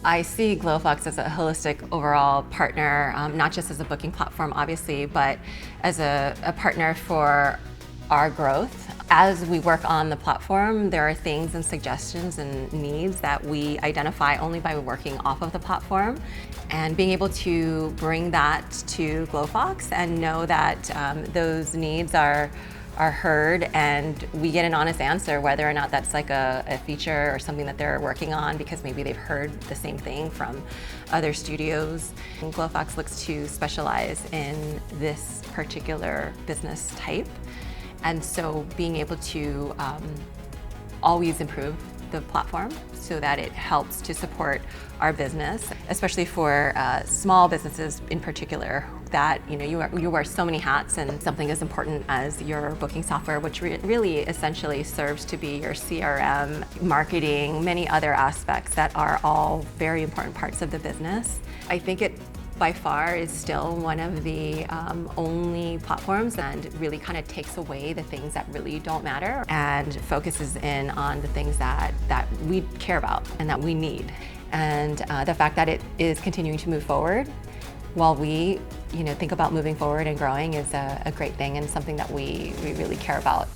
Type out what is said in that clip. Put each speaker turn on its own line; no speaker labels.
I see Glofox as a holistic overall partner, not just as a booking platform, obviously, but as a partner for our growth. As we work on the platform, there are things and suggestions and needs that we identify only by working off of the platform, and being able to bring that to Glofox and know that those needs are heard and we get an honest answer whether or not that's like a feature or something that they're working on because maybe they've heard the same thing from other studios. And Glofox looks to specialize in this particular business type, and so being able to always improve the platform so that it helps to support our business, especially for small businesses in particular, that you wear so many hats, and something as important as your booking software, which really essentially serves to be your CRM, marketing, many other aspects that are all very important parts of the business. I think it by far is still one of the only platforms and really kind of takes away the things that really don't matter and focuses in on the things that we care about and that we need. And the fact that it is continuing to move forward while we think about moving forward and growing is a great thing and something that we really care about.